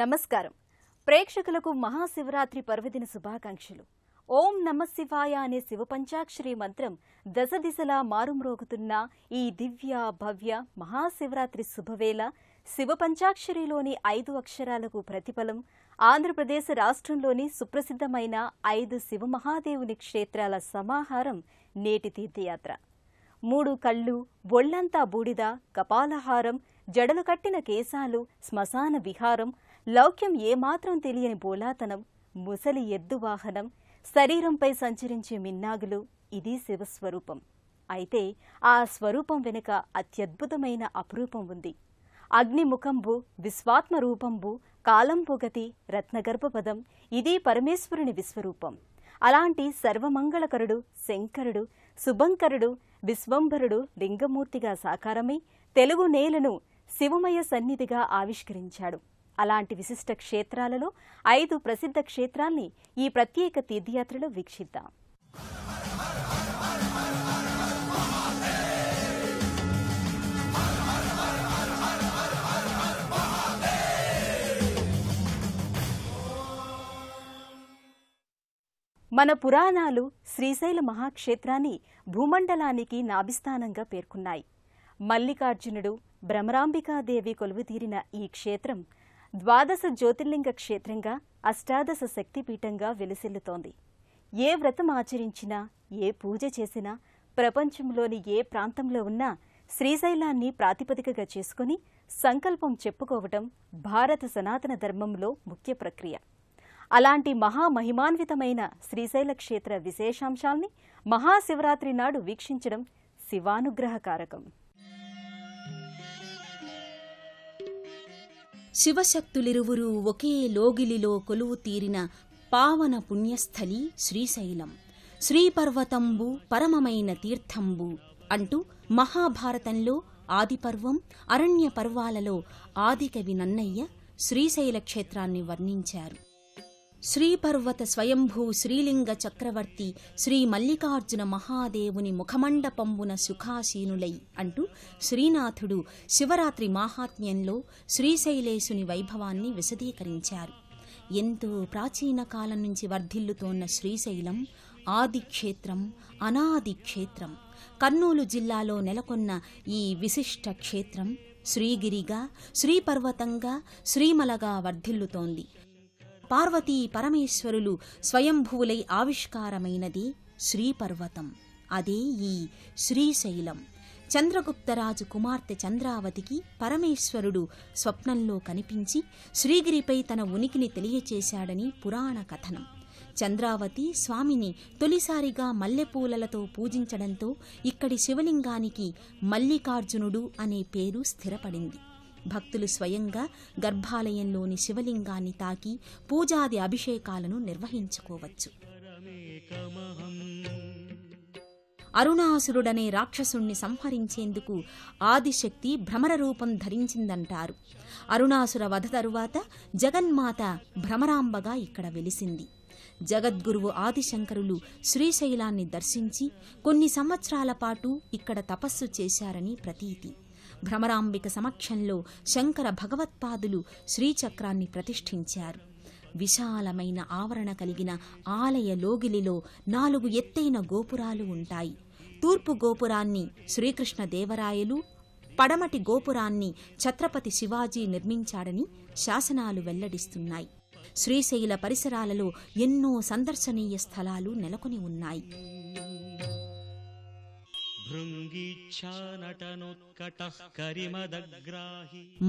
నమస్కారం. ప్రేక్షకులకు మహాశివరాత్రి పర్వదిన శుభాకాంక్షలు. ఓం నమ శివాయ అనే శివపంచాక్షరి మంత్రం దశ దిశలా మారుమ్రోగుతున్న ఈ దివ్య భవ్య మహాశివరాత్రి శుభవేళ శివపంచాక్షరిలోని 5 అక్షరాలకు ప్రతిఫలం ఆంధ్రప్రదేశ్ రాష్ట్రంలోని సుప్రసిద్ధమైన 5 శివమహాదేవుని క్షేత్రాల సమాహారం నేటి తీర్థయాత్ర. 3 కళ్ళు, ఒళ్లంతా బూడిద, కపాలహారం, జడలు కట్టిన కేశాలు, శ్మశాన విహారం, లౌక్యం ఏమాత్రం తెలియని బోలాతనం, ముసలి ఎద్దు వాహనం, శరీరంపై సంచరించే మిన్నాగులు, ఇది శివస్వరూపం. అయితే ఆ స్వరూపం వెనుక అత్యద్భుతమైన అపురూపం ఉంది. అగ్నిముఖంబు, విశ్వాత్మ రూపంబు, కాలంబుగతి, రత్నగర్భపదం, ఇది పరమేశ్వరుని విశ్వరూపం. అలాంటి సర్వమంగళకరుడు శంకరుడు, శుభంకరుడు, విశ్వంభరుడు లింగమూర్తిగా సాకారమై తెలుగు నేలను శివమయ సన్నిధిగా ఆవిష్కరించాడు. అలాంటి విశిష్ట క్షేత్రాలలో 5 ప్రసిద్ధ క్షేత్రాల్ని ఈ ప్రత్యేక తీర్థయాత్రలో వీక్షిద్దాం. మన పురాణాలు శ్రీశైల మహాక్షేత్రాన్ని భూమండలానికి నాభిస్థానంగా పేర్కొన్నాయి. మల్లికార్జునుడు, భ్రమరాంబికాదేవి కొలువుతీరిన ఈ క్షేత్రం 12 జ్యోతిర్లింగ క్షేత్రంగా, అష్టాదశ శక్తిపీఠంగా వెలిసిల్లుతోంది. ఏ వ్రతం ఆచరించినా, ఏ పూజ చేసినా, ప్రపంచంలోని ఏ ప్రాంతంలో ఉన్నా శ్రీశైలాన్ని ప్రాతిపదికగా చేసుకుని సంకల్పం చెప్పుకోవటం భారత సనాతన ధర్మంలో ముఖ్య ప్రక్రియ. అలాంటి మహామహిమాన్వితమైన శ్రీశైల క్షేత్ర విశేషాంశాల్ని మహాశివరాత్రి నాడు వీక్షించడం శివానుగ్రహకారకం. శివశక్తులిరువురు ఒకే లోగిలిలో కొలువు తీరిన పావన పుణ్యస్థలి శ్రీశైలం. శ్రీపర్వతంబు పరమమైన తీర్థంబు అంటూ మహాభారతంలో ఆదిపర్వం, అరణ్య పర్వాలలో ఆదికవి నన్నయ్య శ్రీశైల క్షేత్రాన్ని వర్ణించారు. శ్రీపర్వత స్వయంభూ శ్రీలింగ చక్రవర్తి శ్రీ మల్లికార్జున మహాదేవుని ముఖమండపంబున సుఖాసీనులై అంటూ శ్రీనాథుడు శివరాత్రి మాహాత్మ్యంలో శ్రీశైలేశుని వైభవాన్ని విశదీకరించారు. ఎంతో ప్రాచీన కాలం నుంచి వర్ధిల్లుతోన్న శ్రీశైలం ఆదిక్షేత్రం, అనాది క్షేత్రం. కర్నూలు జిల్లాలో నెలకొన్న ఈ విశిష్ట క్షేత్రం శ్రీగిరిగా, శ్రీపర్వతంగా, శ్రీమలగా వర్ధిల్లుతోంది. పార్వతీ పరమేశ్వరులు స్వయంభువులై ఆవిష్కారమైనది శ్రీపర్వతం. అదే ఈ శ్రీశైలం. చంద్రగుప్తరాజు కుమార్తె చంద్రావతికి పరమేశ్వరుడు స్వప్నంలో కనిపించి శ్రీగిరిపై తన ఉనికిని తెలియచేశాడని పురాణ కథనం. చంద్రావతి స్వామిని తొలిసారిగా మల్లెపూలలతో పూజించడంతో ఇక్కడి శివలింగానికి మల్లికార్జునుడు అనే పేరు స్థిరపడింది. భక్తులు స్వయంగా గర్భాలయంలోని శివలింగాన్ని తాకి పూజాది అభిషేకాలను నిర్వహించుకోవచ్చు. అరుణాసురుడనే రాక్షసుణ్ణి సంహరించేందుకు ఆదిశక్తి భ్రమర రూపం ధరించిందంటారు. అరుణాసుర వధ తరువాత జగన్మాత భ్రమరాంబగా ఇక్కడ వెలిసింది. జగద్గురువు ఆదిశంకరులు శ్రీశైలాన్ని దర్శించి కొన్ని సంవత్సరాల పాటు ఇక్కడ తపస్సు చేశారని ప్రతీతి. భ్రమరాంబిక సమక్షంలో శంకర భగవత్పాదులు శ్రీచక్రాన్ని ప్రతిష్ఠించారు. విశాలమైన ఆవరణ కలిగిన ఆలయ లోగిలిలో 4 ఎత్తైన గోపురాలు ఉంటాయి. తూర్పు గోపురాన్ని శ్రీకృష్ణదేవరాయలు, పడమటి గోపురాన్ని ఛత్రపతి శివాజీ నిర్మించాడని శాసనాలు వెల్లడిస్తున్నాయి. శ్రీశైల పరిసరాలలో ఎన్నో సందర్శనీయ స్థలాలు నెలకొని ఉన్నాయి.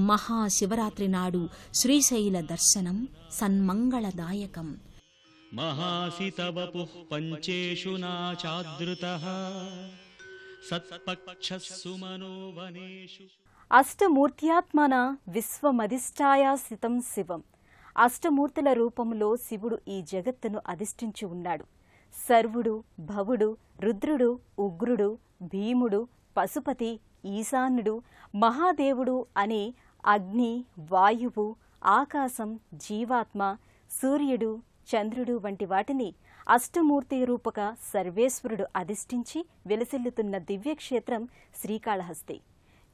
మహాశివరాత్రి నాడు శ్రీశైల దర్శనం సన్మంగళదాయకం. మహాసితవపుః పంచేషు నాచాదృతః సత్పక్షస్సు మనోవనేషు. అష్టమూర్త్యాత్మన విశ్వమధిష్టాయాసితం శివం. అష్టమూర్తుల రూపంలో శివుడు ఈ జగత్తును అధిష్ఠించి ఉన్నాడు. సర్వుడు, భవుడు, రుద్రుడు, ఉగ్రుడు, భీముడు, పశుపతి, ఈశాన్యుడు, మహాదేవుడు అనే అగ్ని, వాయువు, ఆకాశం, జీవాత్మ, సూర్యుడు, చంద్రుడు వంటి వాటిని అష్టమూర్తి రూపక సర్వేశ్వరుడు అధిష్ఠించి వెలసిల్లుతున్న దివ్యక్షేత్రం శ్రీకాళహస్తి.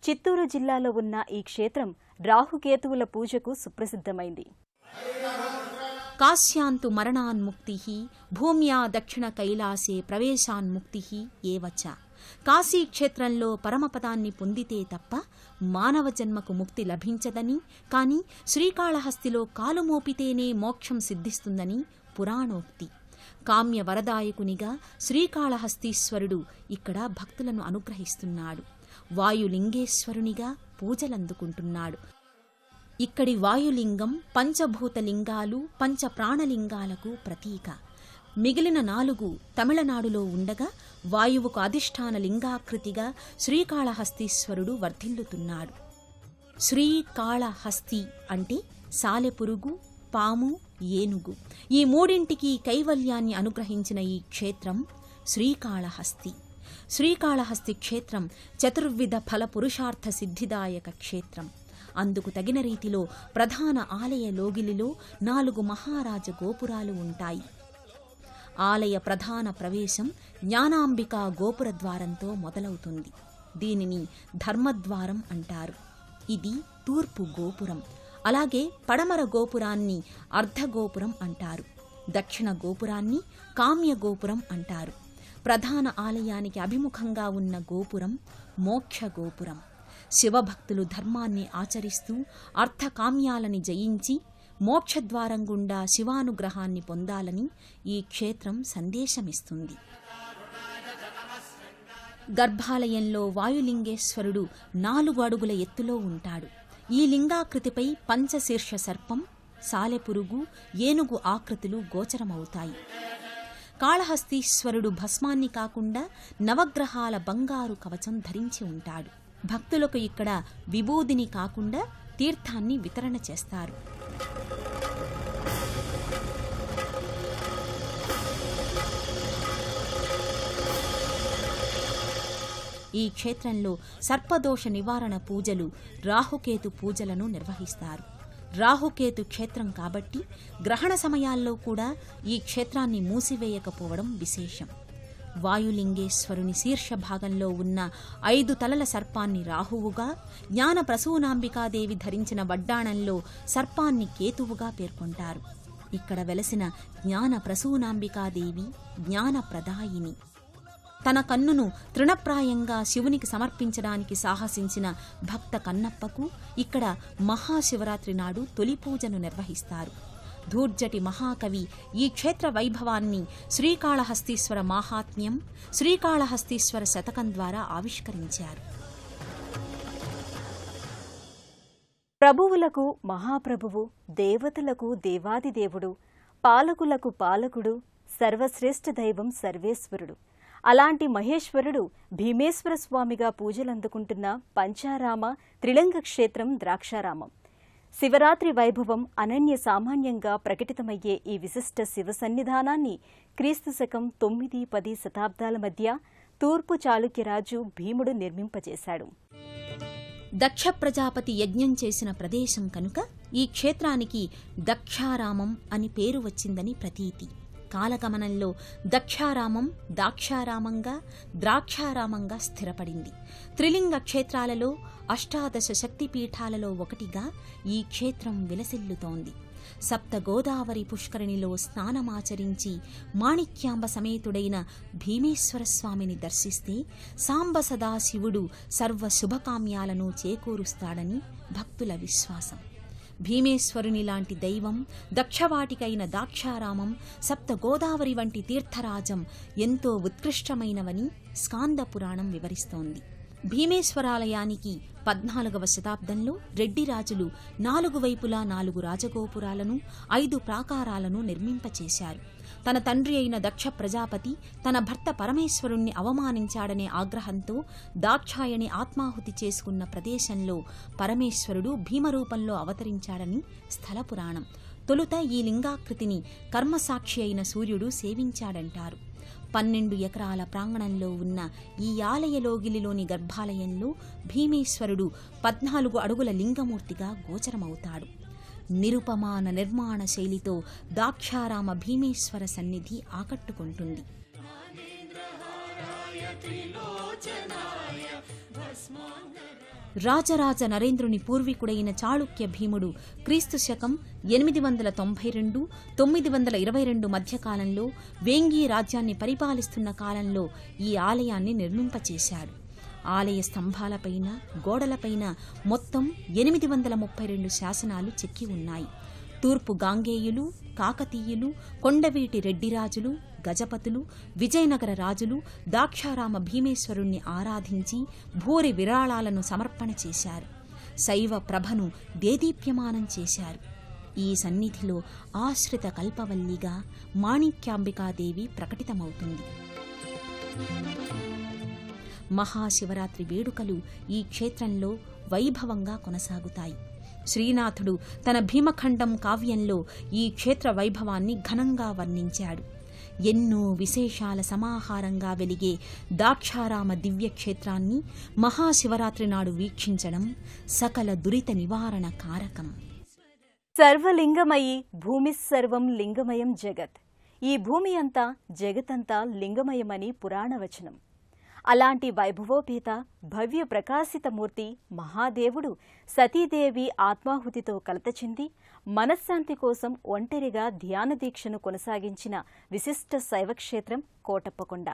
చిత్తూరు జిల్లాలో ఉన్న ఈ క్షేత్రం రాహుకేతువుల పూజకు సుప్రసిద్ధమైంది. కాశ్యాంతు మరణాన్ముక్తి భూమ్యా దక్షిణ కైలాసే ప్రవేశాన్ముక్తి ఏవచ. కాశీక్షేత్రంలో పరమపదాన్ని పొందితే తప్ప మానవ జన్మకు ముక్తి లభించదని, కాని శ్రీకాళహస్తిలో కాలు మోపితేనే మోక్షం సిద్ధిస్తుందని పురాణోక్తి. కామ్య వరదాయకునిగా శ్రీకాళహస్తీశ్వరుడు ఇక్కడ భక్తులను అనుగ్రహిస్తున్నాడు. వాయులింగేశ్వరునిగా పూజలందుకుంటున్నాడు. ఇక్కడి వాయులింగం పంచభూతలింగాలు, పంచప్రాణలింగాలకు ప్రతీక. మిగిలిన 4 తమిళనాడులో ఉండగా వాయువుకు అధిష్టాన లింగాకృతిగా శ్రీకాళహస్తీశ్వరుడు వర్ధిల్లుతున్నాడు. శ్రీకాళహస్తి అంటే సాలెపురుగు, పాము, ఏనుగు ఈ మూడింటికి కైవల్యాన్ని అనుగ్రహించిన ఈ క్షేత్రం శ్రీకాళహస్తి. శ్రీకాళహస్తి క్షేత్రం చతుర్విధ ఫల పురుషార్థ సిద్ధిదాయక క్షేత్రం. అందుకు తగిన రీతిలో ప్రధాన ఆలయ లోగిలిలో 4 మహారాజ గోపురాలు ఉంటాయి. ఆలయ ప్రధాన ప్రవేశం జ్ఞానాంబికా గోపుర ద్వారంతో మొదలవుతుంది. దీనిని ధర్మద్వారం అంటారు. ఇది తూర్పు గోపురం. అలాగే పడమర గోపురాన్ని అర్ధగోపురం అంటారు. దక్షిణ గోపురాన్ని కామ్య గోపురం అంటారు. ప్రధాన ఆలయానికి అభిముఖంగా ఉన్న గోపురం మోక్ష గోపురం. శివభక్తులు ధర్మాన్ని ఆచరిస్తూ అర్థకామ్యాలని జయించి మోక్షద్వారం గుండా శివానుగ్రహాన్ని పొందాలని ఈ క్షేత్రం సందేశమిస్తుంది. గర్భాలయంలో వాయులింగేశ్వరుడు 4 అడుగుల ఎత్తులో ఉంటాడు. ఈ లింగాకృతిపై పంచశీర్ష సర్పం, సాలెపురుగు, ఏనుగు ఆకృతులు గోచరమవుతాయి. కాళహస్తీశ్వరుడు భస్మాన్ని కాకుండా నవగ్రహాల బంగారు కవచం ధరించి ఉంటాడు. భక్తులకు ఇక్కడ విభూదిని కాకుండా తీర్థాన్ని వితరణ చేస్తారు. ఈ క్షేత్రంలో సర్పదోష నివారణ పూజలు, రాహుకేతు పూజలను నిర్వహిస్తారు. రాహుకేతు క్షేత్రం కాబట్టి గ్రహణ సమయాల్లో కూడా ఈ క్షేత్రాన్ని మూసివేయకపోవడం విశేషం. వాయులింగేశ్వరుని శీర్ష భాగంలో ఉన్న 5 తలల సర్పాన్ని రాహువుగా, జ్ఞాన ప్రసూనాంబికాదేవి ధరించిన వడ్డాణంలో సర్పాన్ని కేతువుగా పేర్కొంటారు. ఇక్కడ వెలసిన జ్ఞాన ప్రసూనాంబికాదేవి జ్ఞానప్రదాయిని. తన కన్నును తృణప్రాయంగా శివునికి సమర్పించడానికి సాహసించిన భక్త కన్నప్పకు ఇక్కడ మహాశివరాత్రి నాడు తొలి పూజను నిర్వహిస్తారు. ధూర్జటి మహాకవి ఈ క్షేత్ర వైభవాన్ని శ్రీకాళహస్తీశ్వర మాహాత్మ్యం, శ్రీకాళహస్తీశ్వర శతకం ద్వారా ఆవిష్కరించారు. ప్రభువులకు మహాప్రభువు, దేవతలకు దేవాదిదేవుడు, పాలకులకు పాలకుడు, సర్వశ్రేష్ఠ దైవం సర్వేశ్వరుడు. అలాంటి మహేశ్వరుడు భీమేశ్వర స్వామిగా పూజలందుకుంటున్న పంచారామ త్రిలింగ క్షేత్రం ద్రాక్షారామం. శివరాత్రి వైభవం అనన్య సామాన్యంగా ప్రకటితమయ్యే ఈ విశిష్ట శివ సన్నిధానాన్ని క్రీస్తు శకం 9-10 శతాబ్దాల మధ్య తూర్పు చాళుక్యరాజు భీముడు నిర్మింపజేశాడు. దక్ష ప్రజాపతి యజ్ఞం చేసిన ప్రదేశం కనుక ఈ క్షేత్రానికి దక్షారామం అని పేరు వచ్చిందని ప్రతీతి. కాలగమనంలో దక్షారామం దాక్షారామంగా, ద్రాక్షారామంగా స్థిరపడింది. త్రిలింగ క్షేత్రాలలో 18 శక్తిపీఠాలలో ఒకటిగా ఈ క్షేత్రం విలసిల్లుతోంది. సప్త గోదావరి పుష్కరిణిలో స్నానమాచరించి మాణిక్యాంబ సమేతుడైన భీమేశ్వర స్వామిని దర్శిస్తే సాంబ సదాశివుడు సర్వ శుభకామ్యాలను చేకూరుస్తాడని భక్తుల విశ్వాసం. భీమేశ్వరుని లాంటి దైవం, దక్షవాటికైన దాక్షారామం, సప్త గోదావరి వంటి తీర్థరాజం ఎంతో ఉత్కృష్టమైనవని స్కాంద పురాణం వివరిస్తోంది. భీమేశ్వరాలయానికి 14వ శతాబ్దంలో రెడ్డి రాజులు 4 వైపులా 4 రాజగోపురాలను, 5 ప్రాకారాలను నిర్మింపచేశారు. తన తండ్రి అయిన దక్ష ప్రజాపతి తన భర్త పరమేశ్వరుణ్ణి అవమానించాడనే ఆగ్రహంతో దాక్షాయణి ఆత్మాహుతి చేసుకున్న ప్రదేశంలో పరమేశ్వరుడు భీమరూపంలో అవతరించాడని స్థల పురాణం. తొలుత ఈ లింగాకృతిని కర్మసాక్షి అయిన సూర్యుడు సేవించాడంటారు. 12 ఎకరాల ప్రాంగణంలో ఉన్న ఈ ఆలయలోగిలిలోని గర్భాలయంలో భీమేశ్వరుడు 14 అడుగుల లింగమూర్తిగా గోచరమవుతాడు. నిరుపమాన నిర్మాణ శైలితో దాక్షారామ భీమేశ్వర సన్నిధి ఆకట్టుకుంటుంది. రాజరాజ నరేంద్రుని పూర్వీకుడైన చాళుక్య భీముడు క్రీస్తు శకం 892–922 మధ్యకాలంలో వేంగి రాజ్యాన్ని పరిపాలిస్తున్న కాలంలో ఈ ఆలయాన్ని నిర్మింపచేశాడు. ఆలయ స్తంభాలపైన, గోడలపైన మొత్తం 832 శాసనాలు చెక్కి ఉన్నాయి. తూర్పు గాంగేయులు, కాకతీయులు, కొండవీటి రెడ్డిరాజులు, గజపతులు, విజయనగర రాజులు దాక్షారామ భీమేశ్వరుణ్ణి ఆరాధించి భూరి విరాళాలను సమర్పణ చేశారు. శైవ ప్రభను దేదీప్యమానం చేశారు. ఈ సన్నిధిలో ఆశ్రిత కల్పవల్లిగా మాణిక్యాంబికాదేవి ప్రకటితమవుతుంది. మహాశివరాత్రి వేడుకలు ఈ క్షేత్రంలో వైభవంగా కొనసాగుతాయి. శ్రీనాథుడు తన భీమఖండం కావ్యంలో ఈ క్షేత్ర వైభవాన్ని ఘనంగా వర్ణించాడు. ఎన్నో విశేషాల సమాహారంగా వెలిగే దాక్షారామ దివ్యక్షేత్రాన్ని మహాశివరాత్రి నాడు వీక్షించడం సకల దురిత నివారణ కారకం. సర్వలింగమయి భూమిస్సర్వం లింగమయం జగత్. ఈ భూమి అంతా జగతంతా లింగమయమని పురాణవచనం. అలాంటి వైభవోపేత భవ్య ప్రకాశితమూర్తి మహాదేవుడు సతీదేవి ఆత్మాహుతితో కలత చెంది మనశ్శాంతి కోసం ఒంటరిగా ధ్యాన దీక్షను కొనసాగించిన విశిష్ట శైవక్షేత్రం కోటప్పకొండ.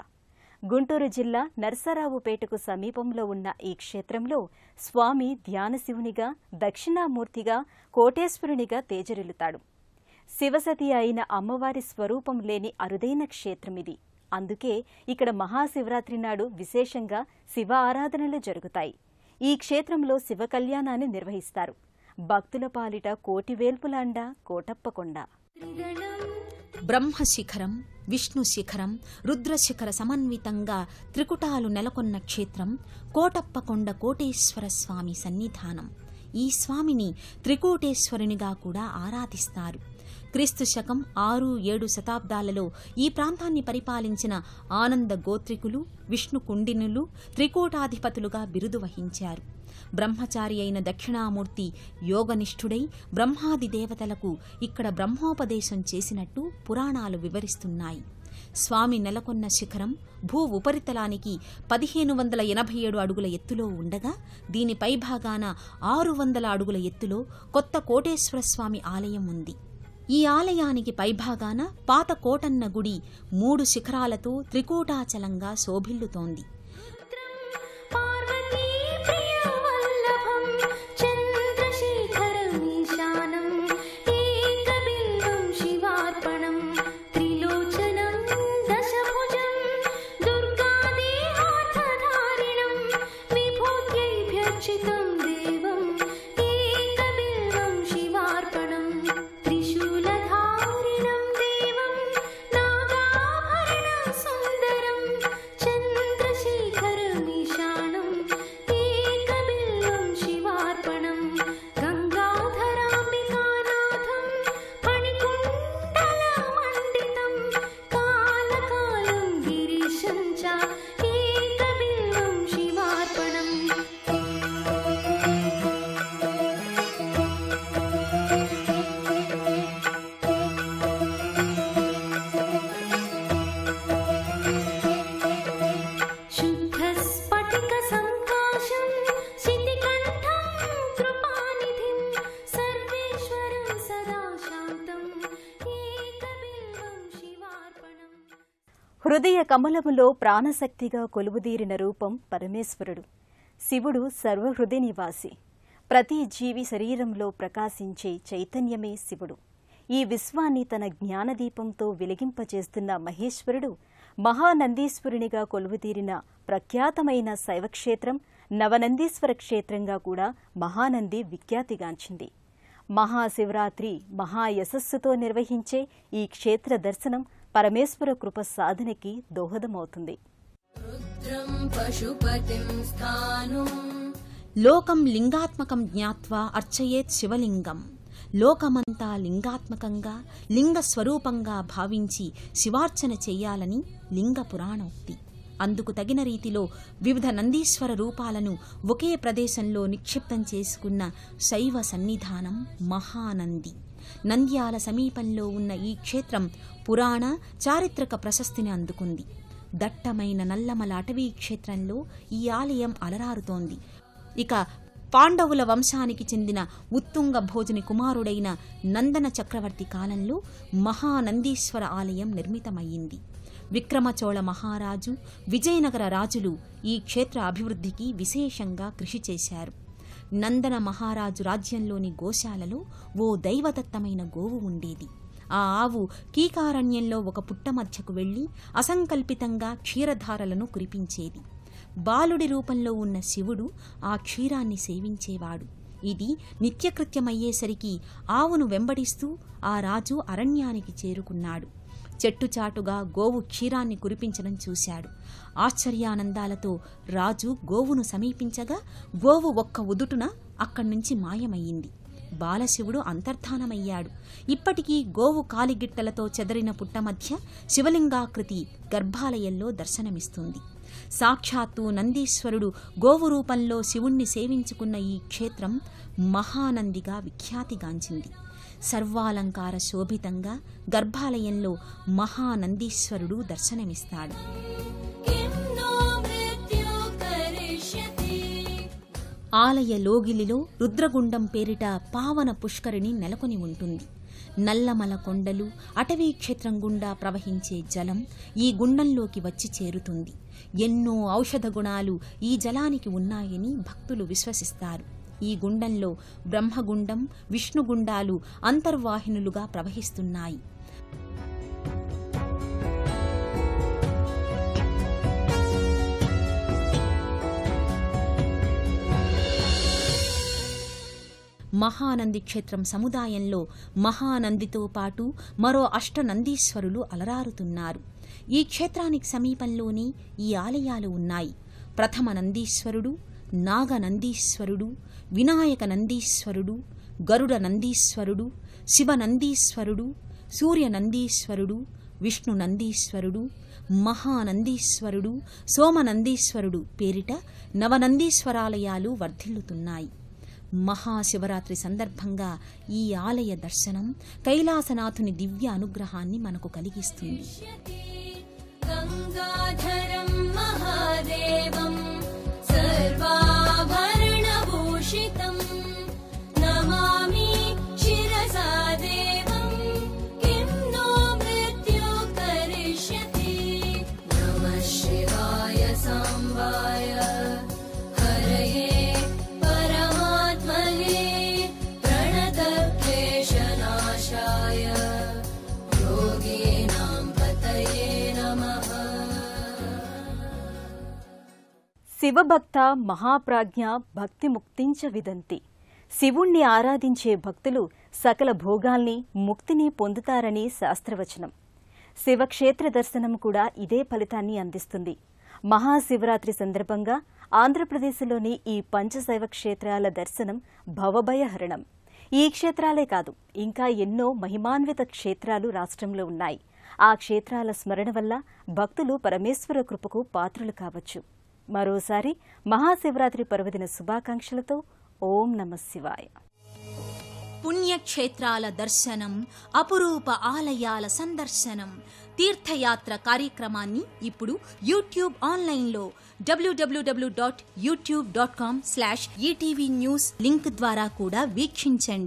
గుంటూరు జిల్లా నర్సరావుపేటకు సమీపంలో ఉన్న ఈ క్షేత్రంలో స్వామి ధ్యానశివునిగా, దక్షిణామూర్తిగా, కోటేశ్వరునిగా తేజరిల్లుతాడు. శివసతి అయిన అమ్మవారి స్వరూపం లేని అరుదైన క్షేత్రమిది. అందుకే ఇక్కడ మహాశివరాత్రి నాడు విశేషంగా శివ ఆరాధనలు జరుగుతాయి. ఈ క్షేత్రంలో శివ కళ్యాణాన్ని నిర్వహిస్తారు. భక్తుల పాలిట కోటివేల్పులాండ కోటప్పకొండ. బ్రహ్మశిఖరం, విష్ణుశిఖరం, రుద్రశిఖర సమన్వితంగా త్రికుటాలు నెలకొన్న క్షేత్రం కోటప్పకొండ కోటేశ్వర స్వామి సన్నిధానం. ఈ స్వామిని త్రికోటేశ్వరునిగా కూడా ఆరాధిస్తారు. క్రీస్తు శకం 6–7 శతాబ్దాలలో ఈ ప్రాంతాన్ని పరిపాలించిన ఆనంద గోత్రికులు, విష్ణు కుండినులు త్రికోటాధిపతులుగా బిరుదు వహించారు. బ్రహ్మచారి అయిన దక్షిణామూర్తి యోగనిష్ఠుడై బ్రహ్మాది దేవతలకు ఇక్కడ బ్రహ్మోపదేశం చేసినట్టు పురాణాలు వివరిస్తున్నాయి. స్వామి నెలకొన్న శిఖరం భూ ఉపరితలానికి 1587 అడుగుల ఎత్తులో ఉండగా దీని పైభాగాన 600 అడుగుల ఎత్తులో కొత్త కోటేశ్వర స్వామి ఆలయం ఉంది. ఈ ఆలయానికి పైభాగాన పాత కోటన్న గుడి 3 శిఖరాలతో త్రికోటాచలంగా శోభిల్లుతోంది. హృదయ కమలములో ప్రాణశక్తిగా కొలువుదీరిన రూపం పరమేశ్వరుడు. శివుడు సర్వహృదయ నివాసి. ప్రతి జీవి శరీరంలో ప్రకాశించే చైతన్యమే శివుడు. ఈ విశ్వాన్ని తన జ్ఞానదీపంతో వెలిగింపచేస్తున్న మహేశ్వరుడు మహానందీశ్వరునిగా కొలువుదీరిన ప్రఖ్యాతమైన శైవక్షేత్రం నవనందీశ్వర క్షేత్రంగా కూడా మహానంది విఖ్యాతిగాంచింది. మహాశివరాత్రి మహాయశస్సుతో నిర్వహించే ఈ క్షేత్ర దర్శనం పరమేశ్వర కృప సాధనకి దోహదమవుతుంది. లోకం లింగాత్మకం జ్ఞాత్వా అర్చయేత్ శివలింగం. లోకమంతా లింగాత్మకంగా, లింగ స్వరూపంగా భావించి శివార్చన చెయ్యాలని లింగ పురాణోక్తి. అందుకు తగిన రీతిలో వివిధ నందీశ్వర రూపాలను ఒకే ప్రదేశంలో నిక్షిప్తం చేసుకున్న శైవ సన్నిధానం మహానంది. నంద్యాల సమీపంలో ఉన్న ఈ క్షేత్రం పురాణ, చారిత్రక ప్రశస్తిని అందుకుంది. దట్టమైన నల్లమల అటవీ క్షేత్రంలో ఈ ఆలయం అలరారుతోంది. ఇక పాండవుల వంశానికి చెందిన ఉత్తుంగ భోజుని కుమారుడైన నందన చక్రవర్తి కాలంలో మహానందీశ్వర ఆలయం నిర్మితమయ్యింది. విక్రమచోళ మహారాజు, విజయనగర రాజులు ఈ క్షేత్ర అభివృద్ధికి విశేషంగా కృషి చేశారు. నందన మహారాజు రాజ్యంలోని గోశాలలో ఓ దైవదత్తమైన గోవు ఉండేది. ఆ ఆవు కీకారణ్యంలో ఒక పుట్ట మధ్యకు వెళ్లి అసంకల్పితంగా క్షీరధారలను కురిపించేది. బాలుడి రూపంలో ఉన్న శివుడు ఆ క్షీరాన్ని సేవించేవాడు. ఇది నిత్యకృత్యమయ్యేసరికి ఆవును వెంబడిస్తూ ఆ రాజు అరణ్యానికి చేరుకున్నాడు. చెట్టుచాటుగా గోవు క్షీరాన్ని కురిపించడం చూశాడు. ఆశ్చర్యానందాలతో రాజు గోవును సమీపించగా గోవు ఒక్క ఉదుటున అక్కడ్నుంచి మాయమయ్యింది. బాలశివుడు అంతర్ధానమయ్యాడు. ఇప్పటికీ గోవు కాలిగిట్టలతో చెదరిన పుట్ట మధ్య శివలింగాకృతి గర్భాలయంలో దర్శనమిస్తుంది. సాక్షాత్తు నందీశ్వరుడు గోవు రూపంలో శివుణ్ణి సేవించుకున్న ఈ క్షేత్రం మహానందిగా విఖ్యాతిగాంచింది. సర్వాలంకార శోభితంగా గర్భాలయంలో మహానందీశ్వరుడు దర్శనమిస్తాడు. ఆలయ లోగిలిలో రుద్రగుండం పేరిట పావన పుష్కరిణి నెలకొని ఉంటుంది. నల్లమల కొండలు, అటవీ క్షేత్రం గుండా ప్రవహించే జలం ఈ గుండంలోకి వచ్చి చేరుతుంది. ఎన్నో ఔషధ గుణాలు ఈ జలానికి ఉన్నాయని భక్తులు విశ్వసిస్తారు. ఈ గుండంలో బ్రహ్మగుండం, విష్ణుగుండాలు అంతర్వాహినులుగా ప్రవహిస్తున్నాయి. మహానంది క్షేత్రం సముదాయంలో మహానందితో పాటు మరో అష్టనందీశ్వరులు అలరారుతున్నారు. ఈ క్షేత్రానికి సమీపంలోనే ఈ ఆలయాలు ఉన్నాయి. ప్రథమ నందీశ్వరుడు, నాగనందీశ్వరుడు, వినాయక నందీశ్వరుడు, గరుడ నందీశ్వరుడు, శివనందీశ్వరుడు, సూర్యనందీశ్వరుడు, విష్ణు నందీశ్వరుడు, మహానందీశ్వరుడు, సోమనందీశ్వరుడు పేరిట నవనందీశ్వరాలయాలు వర్ధిల్లుతున్నాయి. మహాశివరాత్రి సందర్భంగా ఈ ఆలయ దర్శనం కైలాసనాథుని దివ్య అనుగ్రహాన్ని మనకు కలిగిస్తుంది. గంగాధరం మహాదేవం సర్వాభరణభూషితం నమామి శిరసా దేవం కిం నో మృత్యు కరిష్యతి నమః శివాయ సాంబాయ హరయే శివభక్త మహాప్రాజ్ఞ భక్తి ముక్తించ విదంతి. శివుణ్ణి ఆరాధించే భక్తులు సకల భోగాల్ని, ముక్తిని పొందుతారని శాస్త్రవచనం. శివక్షేత్ర దర్శనం కూడా ఇదే ఫలితాన్ని అందిస్తుంది. మహాశివరాత్రి సందర్భంగా ఆంధ్రప్రదేశ్లోని ఈ పంచశైవ క్షేత్రాల దర్శనం భవభయహరణం. ఈ క్షేత్రాలే కాదు, ఇంకా ఎన్నో మహిమాన్విత క్షేత్రాలు రాష్ట్రంలో ఉన్నాయి. ఆ క్షేత్రాల స్మరణ వల్ల భక్తులు పరమేశ్వర కృపకు పాత్రులు కావచ్చు. మరోసారి మహాశివరాత్రి పర్వదిన శుభాకాంక్షలతో ఓం నమః శివాయ. పుణ్యక్షేత్రాల దర్శనం, అపురూప ఆలయాల సందర్శనం, తీర్థయాత్ర కార్యక్రమాన్ని ఇప్పుడు యూట్యూబ్ ఆన్లైన్లో www.youtube.com/etv news లింక్ ద్వారా కూడా వీక్షించండి.